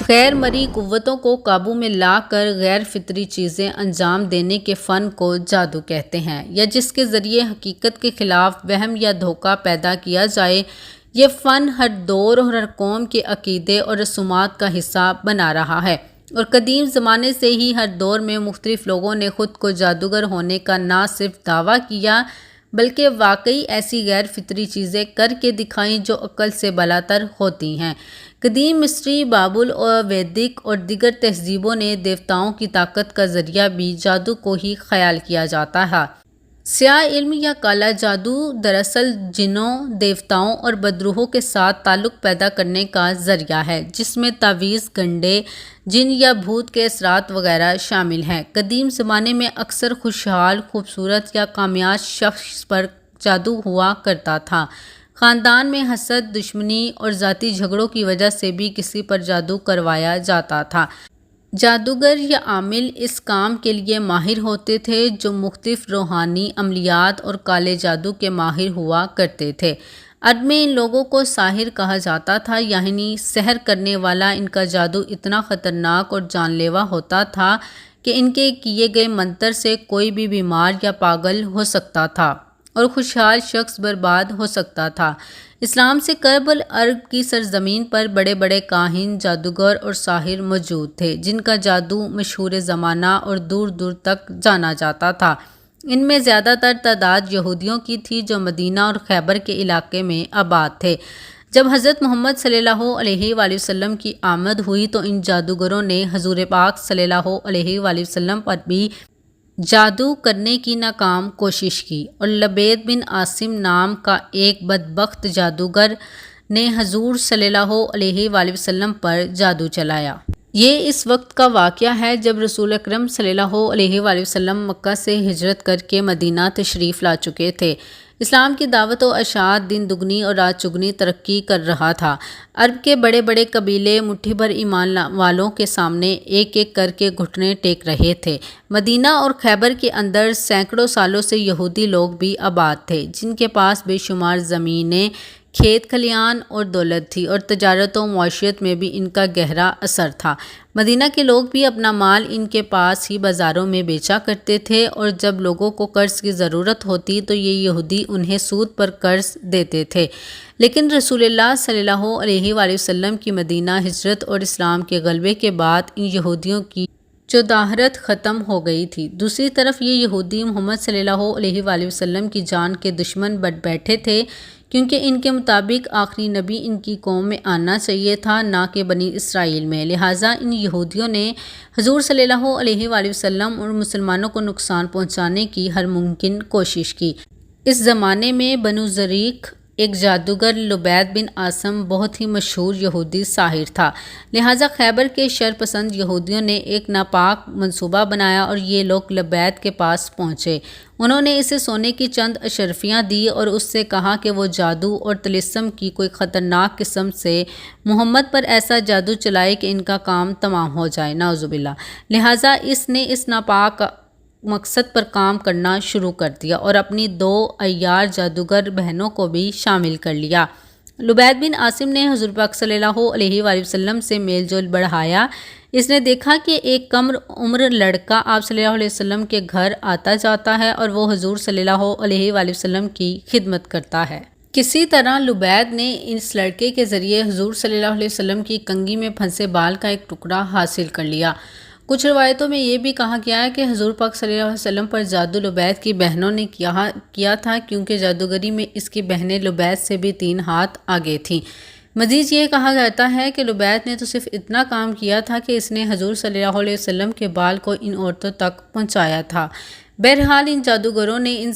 غیر مرئی قوتوں کو قابو میں لا کر غیر فطری چیزیں انجام دینے کے فن کو جادو کہتے ہیں، یا جس کے ذریعے حقیقت کے خلاف وہم یا دھوکہ پیدا کیا جائے۔ یہ فن ہر دور اور ہر قوم کے عقیدے اور رسومات کا حصہ بنا رہا ہے، اور قدیم زمانے سے ہی ہر دور میں مختلف لوگوں نے خود کو جادوگر ہونے کا نہ صرف دعویٰ کیا بلکہ واقعی ایسی غیر فطری چیزیں کر کے دکھائیں جو عقل سے بالاتر ہوتی ہیں۔ قدیم مصری، بابل اور ویدک اور دیگر تہذیبوں نے دیوتاؤں کی طاقت کا ذریعہ بھی جادو کو ہی خیال کیا جاتا ہے۔ سیاہ علم یا کالا جادو دراصل جنوں، دیوتاؤں اور بدروحوں کے ساتھ تعلق پیدا کرنے کا ذریعہ ہے، جس میں تعویذ، گنڈے، جن یا بھوت کے اثرات وغیرہ شامل ہیں۔ قدیم زمانے میں اکثر خوشحال، خوبصورت یا کامیاب شخص پر جادو ہوا کرتا تھا۔ خاندان میں حسد، دشمنی اور ذاتی جھگڑوں کی وجہ سے بھی کسی پر جادو کروایا جاتا تھا۔ جادوگر یا عامل اس کام کے لیے ماہر ہوتے تھے جو مختلف روحانی عملیات اور کالے جادو کے ماہر ہوا کرتے تھے۔ عرب میں ان لوگوں کو ساحر کہا جاتا تھا، یعنی سحر کرنے والا۔ ان کا جادو اتنا خطرناک اور جان لیوا ہوتا تھا کہ ان کے کیے گئے منتر سے کوئی بھی بیمار یا پاگل ہو سکتا تھا اور خوشحال شخص برباد ہو سکتا تھا۔ اسلام سے قبل عرب کی سرزمین پر بڑے بڑے کاہن، جادوگر اور ساحر موجود تھے جن کا جادو مشہور زمانہ اور دور دور تک جانا جاتا تھا۔ ان میں زیادہ تر تعداد یہودیوں کی تھی جو مدینہ اور خیبر کے علاقے میں آباد تھے۔ جب حضرت محمد صلی اللہ علیہ وآلہ وسلم کی آمد ہوئی تو ان جادوگروں نے حضور پاک صلی اللہ علیہ وآلہ وسلم پر بھی جادو کرنے کی ناکام کوشش کی، اور لبید بن عاصم نام کا ایک بدبخت جادوگر نے حضور صلی اللہ علیہ وآلہ وسلم پر جادو چلایا۔ یہ اس وقت کا واقعہ ہے جب رسول اکرم صلی اللہ علیہ وآلہ وسلم مکہ سے ہجرت کر کے مدینہ تشریف لا چکے تھے۔ اسلام کی دعوت و اشاعت دن دگنی اور رات چگنی ترقی کر رہا تھا۔ عرب کے بڑے بڑے قبیلے مٹھی بھر ایمان والوں کے سامنے ایک ایک کر کے گھٹنے ٹیک رہے تھے۔ مدینہ اور خیبر کے اندر سینکڑوں سالوں سے یہودی لوگ بھی آباد تھے جن کے پاس بے شمار زمینیں، کھیت کھلیان اور دولت تھی، اور تجارت و معیشت میں بھی ان کا گہرا اثر تھا۔ مدینہ کے لوگ بھی اپنا مال ان کے پاس ہی بازاروں میں بیچا کرتے تھے، اور جب لوگوں کو قرض کی ضرورت ہوتی تو یہ یہودی انہیں سود پر قرض دیتے تھے۔ لیکن رسول اللہ صلی اللہ علیہ وآلہ وسلم کی مدینہ ہجرت اور اسلام کے غلبے کے بعد ان یہودیوں کی چوداہرت ختم ہو گئی تھی۔ دوسری طرف یہ یہودی محمد صلی اللہ علیہ وآلہ وسلم کی جان کے دشمن بن بیٹھے تھے، کیونکہ ان کے مطابق آخری نبی ان کی قوم میں آنا چاہیے تھا، نہ کہ بنی اسرائیل میں۔ لہٰذا ان یہودیوں نے حضور صلی اللہ علیہ وآلہ وسلم اور مسلمانوں کو نقصان پہنچانے کی ہر ممکن کوشش کی۔ اس زمانے میں بنو زریق ایک جادوگر لبید بن عاصم بہت ہی مشہور یہودی ساحر تھا، لہٰذا خیبر کے شر پسند یہودیوں نے ایک ناپاک منصوبہ بنایا اور یہ لوگ لبید کے پاس پہنچے۔ انہوں نے اسے سونے کی چند اشرفیاں دی اور اس سے کہا کہ وہ جادو اور طلسم کی کوئی خطرناک قسم سے محمد پر ایسا جادو چلائے کہ ان کا کام تمام ہو جائے، نعوذ باللہ۔ لہٰذا اس نے اس ناپاک مقصد پر کام کرنا شروع کر دیا اور اپنی 2 عیار جادوگر بہنوں کو بھی شامل کر لیا۔ لبید بن عاصم نے حضور پاک صلی اللہ علیہ وآلہ وسلم سے میل جول بڑھایا۔ اس نے دیکھا کہ ایک کم عمر لڑکا آپ صلی اللہ علیہ وسلم کے گھر آتا جاتا ہے اور وہ حضور صلی اللہ علیہ وآلہ وسلم کی خدمت کرتا ہے۔ کسی طرح لبید نے اس لڑکے کے ذریعے حضور صلی اللہ علیہ وسلم کی کنگھی میں پھنسے بال کا ایک ٹکڑا حاصل کر لیا۔ کچھ روایتوں میں یہ بھی کہا گیا ہے کہ حضور پاک صلی اللہ علیہ وسلم پر جادو لبید کی بہنوں نے کیا تھا، کیونکہ جادوگری میں اس کی بہنیں لبید سے بھی 3 ہاتھ آگے تھیں۔ مزید یہ کہا جاتا ہے کہ لبید نے تو صرف اتنا کام کیا تھا کہ اس نے حضور صلی اللہ علیہ وسلم کے بال کو ان عورتوں تک پہنچایا تھا۔ بہرحال ان جادوگروں نے ان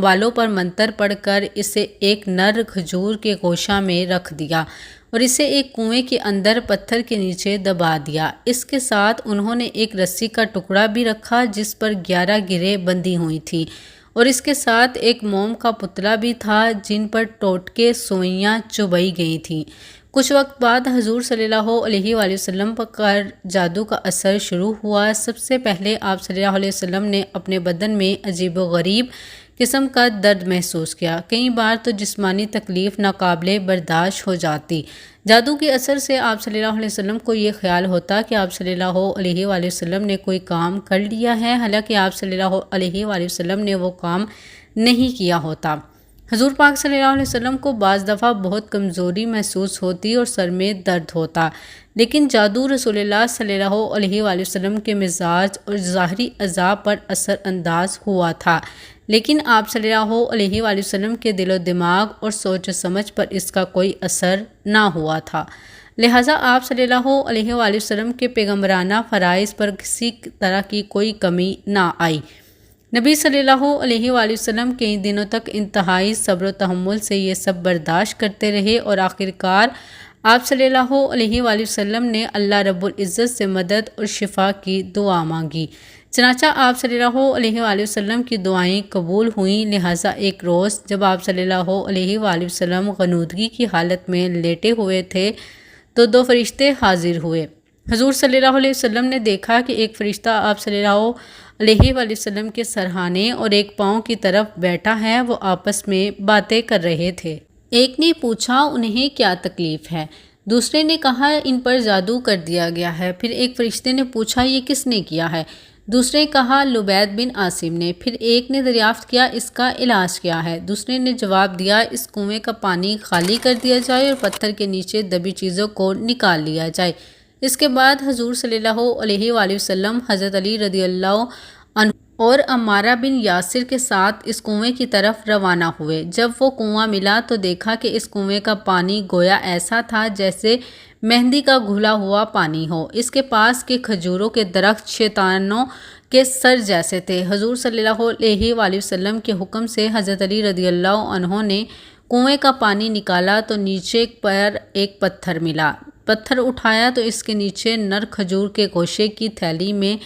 بالوں پر منتر پڑھ کر اسے ایک نر کھجور کے گوشہ میں رکھ دیا اور اسے ایک کنویں کے اندر پتھر کے نیچے دبا دیا۔ اس کے ساتھ انہوں نے ایک رسی کا ٹکڑا بھی رکھا جس پر 11 گرہیں بندھی ہوئی تھیں، اور اس کے ساتھ ایک موم کا پتلا بھی تھا جن پر ٹوٹکے سوئیاں چبھائی گئی تھیں۔ کچھ وقت بعد حضور صلی اللہ علیہ وآلہ وسلم پر جادو کا اثر شروع ہوا۔ سب سے پہلے آپ صلی اللہ علیہ وسلم نے اپنے بدن میں عجیب و غریب قسم کا درد محسوس کیا۔ کئی بار تو جسمانی تکلیف ناقابل برداشت ہو جاتی۔ جادو کے اثر سے آپ صلی اللہ علیہ وسلم کو یہ خیال ہوتا کہ آپ صلی اللہ علیہ وآلہ وسلم نے کوئی کام کر لیا ہے، حالانکہ آپ صلی اللہ علیہ وآلہ وسلم نے وہ کام نہیں کیا ہوتا۔ حضور پاک صلی اللہ علیہ وسلم کو بعض دفعہ بہت کمزوری محسوس ہوتی اور سر میں درد ہوتا، لیکن جادو رسول اللہ صلی اللہ علیہ وآلہ وسلم کے مزاج اور ظاہری اعضاء پر اثر انداز ہوا تھا، لیکن آپ صلی اللہ علیہ وآلہ وسلم کے دل و دماغ اور سوچ و سمجھ پر اس کا کوئی اثر نہ ہوا تھا، لہٰذا آپ صلی اللہ علیہ وآلہ وسلم کے پیغمبرانہ فرائض پر کسی طرح کی کوئی کمی نہ آئی۔ نبی صلی اللہ علیہ وآلہ وسلم کئی دنوں تک انتہائی صبر و تحمل سے یہ سب برداشت کرتے رہے اور آخرکار آپ صلی اللہ علیہ وآلہ وسلم نے اللہ رب العزت سے مدد اور شفا کی دعا مانگی، چنانچہ آپ صلی اللہ علیہ وآلہ وسلم کی دعائیں قبول ہوئیں۔ لہٰذا ایک روز جب آپ صلی اللہ علیہ وآلہ وسلم غنودگی کی حالت میں لیٹے ہوئے تھے تو دو فرشتے حاضر ہوئے۔ حضور صلی اللہ علیہ وسلم نے دیکھا کہ ایک فرشتہ آپ صلی اللہ علیہ وآلہ وسلم کے سرہانے اور ایک پاؤں کی طرف بیٹھا ہے، وہ آپس میں باتیں کر رہے تھے۔ ایک نے پوچھا انہیں کیا تکلیف ہے، دوسرے نے کہا ان پر جادو کر دیا گیا ہے۔ پھر ایک فرشتے نے پوچھا یہ کس نے کیا ہے، دوسرے نے کہا لبید بن عاصم نے۔ پھر ایک نے دریافت کیا اس کا علاج کیا ہے، دوسرے نے جواب دیا اس کنویں کا پانی خالی کر دیا جائے اور پتھر کے نیچے دبی چیزوں کو نکال لیا جائے۔ اس کے بعد حضور صلی اللہ علیہ وآلہ وسلم حضرت علی رضی اللہ عنہ اور عمارہ بن یاسر کے ساتھ اس کنویں کی طرف روانہ ہوئے۔ جب وہ کنواں ملا تو دیکھا کہ اس کنویں کا پانی گویا ایسا تھا جیسے مہندی کا گھلا ہوا پانی ہو، اس کے پاس کے کھجوروں کے درخت شیطانوں کے سر جیسے تھے۔ حضور صلی اللہ علیہ وآلہ وسلم کے حکم سے حضرت علی رضی اللہ عنہ نے کنویں کا پانی نکالا تو نیچے پر ایک پتھر ملا۔ پتھر اٹھایا تو اس کے نیچے نر کھجور کے گوشے کی تھیلی میں،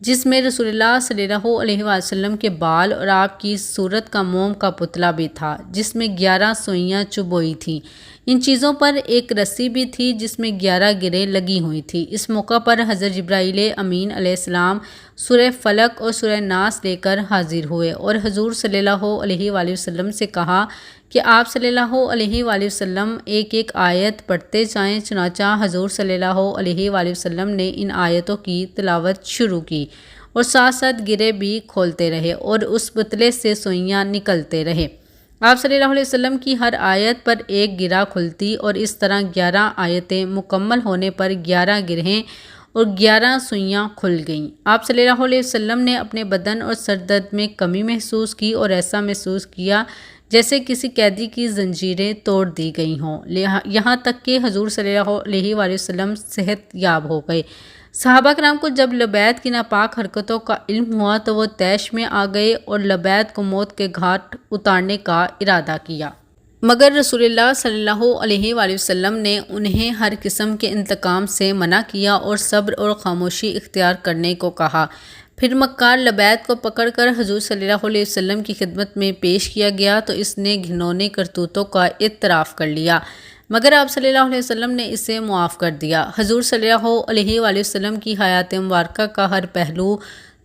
جس میں رسول اللہ صلی اللہ علیہ وسلم کے بال اور آپ کی صورت کا موم کا پتلا بھی تھا، جس میں 11 سوئیاں چبھوئی تھیں۔ ان چیزوں پر ایک رسی بھی تھی جس میں 11 گریں لگی ہوئی تھی۔ اس موقع پر حضرت جبرائیل امین علیہ السلام سورہ فلق اور سورہ ناس لے کر حاضر ہوئے اور حضور صلی اللہ علیہ وآلہ وسلم سے کہا کہ آپ صلی اللہ علیہ وآلہ وسلم ایک ایک آیت پڑھتے جائیں، چنانچہ حضور صلی اللہ علیہ وآلہ وسلم نے ان آیتوں کی تلاوت شروع کی اور ساتھ ساتھ گرے بھی کھولتے رہے اور اس پتلے سے سوئیاں نکلتے رہے۔ آپ صلی اللہ علیہ وسلم کی ہر آیت پر ایک گرہ کھلتی اور اس طرح 11 آیتیں مکمل ہونے پر 11 گرہیں اور 11 سوئیاں کھل گئیں۔ آپ صلی اللہ علیہ وسلم نے اپنے بدن اور سر درد میں کمی محسوس کی اور ایسا محسوس کیا جیسے کسی قیدی کی زنجیریں توڑ دی گئی ہوں، یہاں تک کہ حضور صلی اللہ علیہ وآلہ وسلم صحت یاب ہو گئے۔ صحابہ کرام کو جب لبید کی ناپاک حرکتوں کا علم ہوا تو وہ طیش میں آ گئے اور لبید کو موت کے گھاٹ اتارنے کا ارادہ کیا، مگر رسول اللہ صلی اللہ علیہ وآلہ وسلم نے انہیں ہر قسم کے انتقام سے منع کیا اور صبر اور خاموشی اختیار کرنے کو کہا۔ پھر مکار لبید کو پکڑ کر حضور صلی اللہ علیہ وسلم کی خدمت میں پیش کیا گیا تو اس نے گھنونے کرتوتوں کا اعتراف کر لیا، مگر آپ صلی اللہ علیہ وسلم نے اسے معاف کر دیا۔ حضور صلی اللہ علیہ وآلہ وسلم کی حیات مبارکہ کا ہر پہلو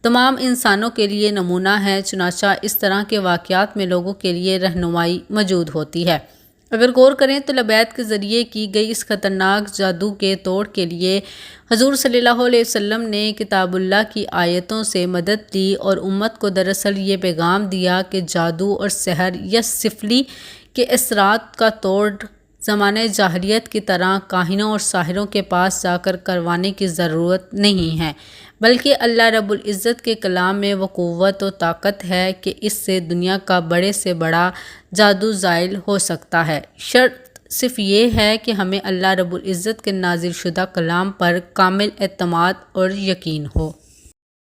تمام انسانوں کے لیے نمونہ ہے، چنانچہ اس طرح کے واقعات میں لوگوں کے لیے رہنمائی موجود ہوتی ہے۔ اگر غور کریں تو لبید کے ذریعے کی گئی اس خطرناک جادو کے توڑ کے لیے حضور صلی اللہ علیہ وسلم نے کتاب اللہ کی آیتوں سے مدد لی اور امت کو دراصل یہ پیغام دیا کہ جادو اور سحر یا سفلی کے اثرات کا توڑ زمانہ جاہلیت کی طرح کاہنوں اور ساحروں کے پاس جا کر کروانے کی ضرورت نہیں ہے، بلکہ اللہ رب العزت کے کلام میں وہ قوت و طاقت ہے کہ اس سے دنیا کا بڑے سے بڑا جادو زائل ہو سکتا ہے۔ شرط صرف یہ ہے کہ ہمیں اللہ رب العزت کے نازل شدہ کلام پر کامل اعتماد اور یقین ہو۔